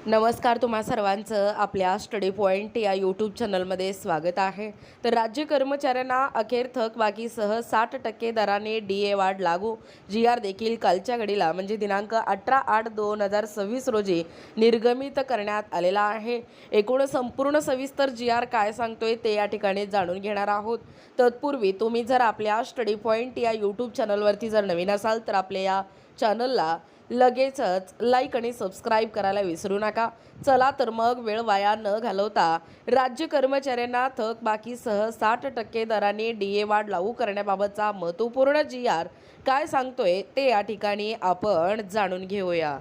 नमस्कार, तुम्हा सर्वांचं आपल्या स्टडी पॉईंट या यूट्यूब चॅनलमध्ये स्वागत आहे. तर राज्य कर्मचाऱ्यांना अखेर थकबाकीसह 60% दराने DA वाढ लागू. GR देखील कालच्या घडीला म्हणजे दिनांक 18/8/2026 रोजी निर्गमित करण्यात आलेला आहे. एकूण संपूर्ण सविस्तर GR काय सांगतोय ते या ठिकाणी जाणून घेणार आहोत. तत्पूर्वी तुम्ही जर आपल्या स्टडी पॉईंट या यूट्यूब चॅनलवरती जर नवीन असाल तर आपल्या या चॅनलला लगेचच लाईक आणि सबस्क्राईब करायला विसरू नका. चला तर मग वेळ वाया न घालवता राज्य कर्मचाऱ्यांना थकबाकीसह 60% दराने DA वाढ लागू करण्याबाबतचा महत्त्वपूर्ण GR काय सांगतोय ते या ठिकाणी आपण जाणून घेऊया.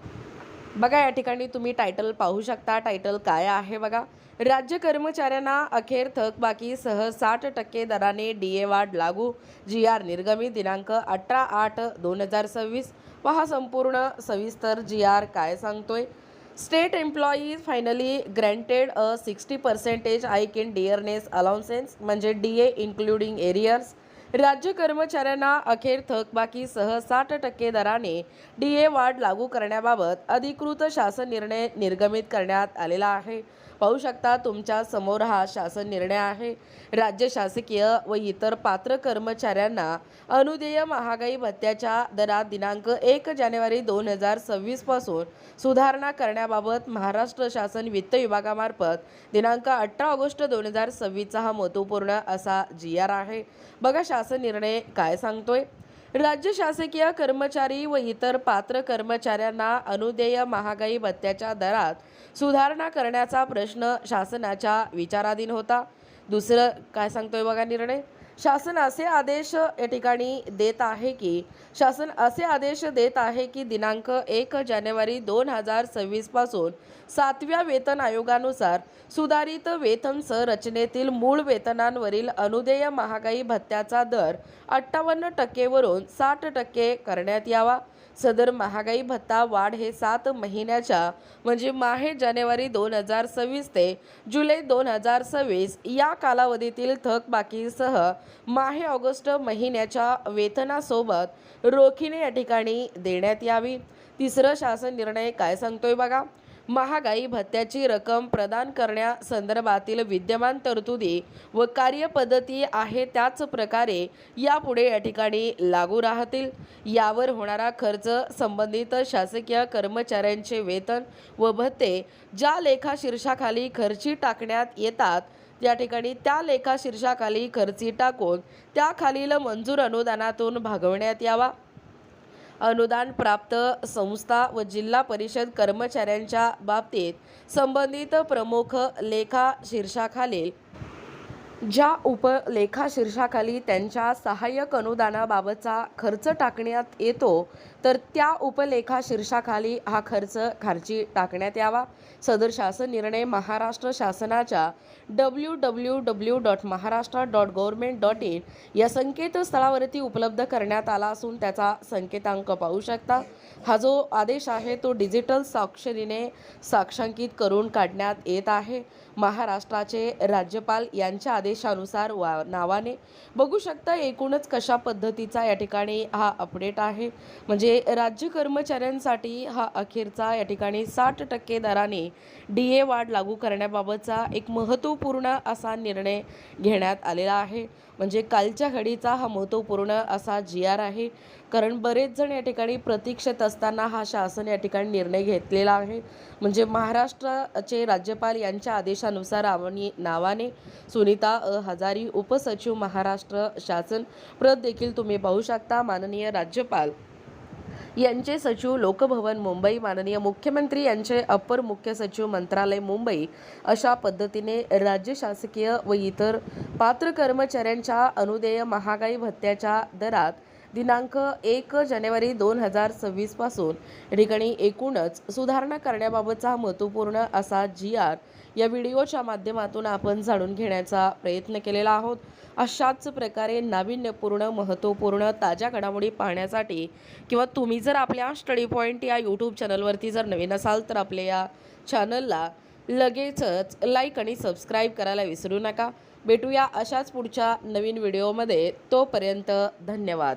बघा, या ठिकाणी तुम्ही टायटल पाहू शकता. टायटल काय आहे बघा, राज्य कर्मचाऱ्यांना अखेर थकबाकीसह 60% दराने DA वाढ लागू. GR निर्गमित दिनांक 18/8/2026. पहा संपूर्ण सविस्तर GR काय सांगतोय. State employees finally granted a 60% hike in डिअरनेस allowances म्हणजे DA इन्क्लुडिंग एरियर्स. राज्य कर्मचाऱ्यांना अखेर थकबाकीसह 60% दराने DA वाढ लागू करण्याबाबत अधिकृत शासन निर्णय निर्गमित करण्यात आलेला आहे. पाहू शकता तुमच्या समोर हा शासन निर्णय आहे. राज्य शासकीय व इतर पात्र कर्मचाऱ्यांना अनुदेय महागाई भत्त्याच्या दरात दिनांक 1 जानेवारी 2026 पासून सुधारणा करण्याबाबत महाराष्ट्र शासन वित्त विभागामार्फत दिनांक 18 ऑगस्ट 2026 हा महत्त्वपूर्ण असा GR आहे. बघा शासन निर्णय काय सांगतोय. राज्य शासकीय कर्मचारी व इतर पात्र कर्मचाऱ्यांना अनुदेय महागाई भत्त्याच्या दरात सुधारणा करण्याचा प्रश्न शासनाच्या विचाराधीन होता. दुसरं काय सांगतोय बघा निर्णय. शासन असे आदेश देत आहे की दिनांक 1 जानेवारी 2026 पासून 7व्या वेतन आयोगानुसार सुधारित वेतन संरचनेतील मूळ वेतनांवरील अनुदेय महागाई भत्त्याचा दर 58% वरून 60% करण्यात यावा. सदर महागाई भत्ता वाढ हे 7 महिन्याच्या म्हणजे माहे जानेवारी 2026 ते जुलै 2026 या कालावधीतील थकबाकीसह माहे ऑगस्ट महिन्याच्या वेतनासोबत रोखीने या ठिकाणी देण्यात यावी. तिसरं शासन निर्णय काय सांगतोय बघा. महागाई भत्त्याची रक्कम प्रदान करण्यासंदर्भातील विद्यमान तरतुदी व कार्यपद्धती आहे त्याच प्रकारे यापुढे या ठिकाणी लागू राहतील. यावर होणारा खर्च संबंधित शासकीय कर्मचाऱ्यांचे वेतन व भत्ते ज्या लेखाशीर्षाखाली खर्ची टाकण्यात येतात या ठिकाणी त्या लेखाशीर्षाखाली खर्ची टाकून त्याखालील मंजूर अनुदानातून भागवण्यात यावा. अनुदान प्राप्त संस्था व जिल्हा परिषद कर्मचाऱ्यांच्या बाबतीत संबंधित प्रमुख लेखाशीर्षाखालील ज्या उपलेखाशीर्षाखाली त्यांच्या सहाय्यक अनुदानाबाबतचा खर्च टाकण्यात येतो तर त्या उपलेखाशीर्षाखाली हा खर्च खार्ची टाकण्यात यावा. सदर शासन निर्णय महाराष्ट्र शासनाच्या www.maharashtra.government.in या संकेतस्थळावरती उपलब्ध करण्यात आला असून त्याचा संकेतांक पाहू शकता. हा जो आदेश आहे तो डिजिटल स्वाक्षरीने साक्षांकित करून काढण्यात येत आहे. महाराष्ट्राचे राज्यपाल यांच्या आदेशानुसार नावाने बघू शकता. एकूणच कशा पद्धतीचा या ठिकाणी हा अपडेट आहे म्हणजे राज्य कर्मचाऱ्यांसाठी हा अखेरचा या ठिकाणी 60% दराने DA वाढ लागू करण्याबाबतचा एक महत्त्वपूर्ण असा निर्णय घेण्यात आलेला आहे. म्हणजे कालच्या घडीचा हा महत्त्वपूर्ण असा GR आहे. कारण बरेच जण या ठिकाणी प्रतीक्षेत असताना हा शासन या ठिकाणी निर्णय घेतलेला आहे. म्हणजे महाराष्ट्राचे राज्यपाल यांच्या आदेशानुसार नावाने सुनीता हजारी उपसचिव महाराष्ट्र शासन प्रत देखील तुम्ही पाहू शकता. माननीय राज्यपाल यांचे सचिव लोकभवन मुंबई, माननीय मुख्यमंत्री यांचे अपर मुख्य सचिव मंत्रालय मुंबई अशा पद्धतीने राज्य शासकीय व इतर पात्र कर्मचाऱ्यांच्या अनुदेय महागाई भत्त्याच्या दरात दिनांक 1 जानेवारी 2026 पासून ठिकाणी एकूणच सुधारणा करण्याबाबतचा महत्त्वपूर्ण असा GR या व्हिडिओच्या माध्यमातून आपण जाणून घेण्याचा प्रयत्न केलेला आहोत. अशाच प्रकारे नाविन्यपूर्ण महत्त्वपूर्ण ताज्या घडामोडी पाहण्यासाठी किंवा तुम्ही जर आपल्या स्टडी पॉईंट या यूट्यूब चॅनलवरती जर नवीन असाल तर आपल्या या चॅनलला लगेचच लाईक आणि सबस्क्राईब करायला विसरू नका. भेटूया अशाच पुढच्या नवीन व्हिडिओमध्ये. तोपर्यंत धन्यवाद.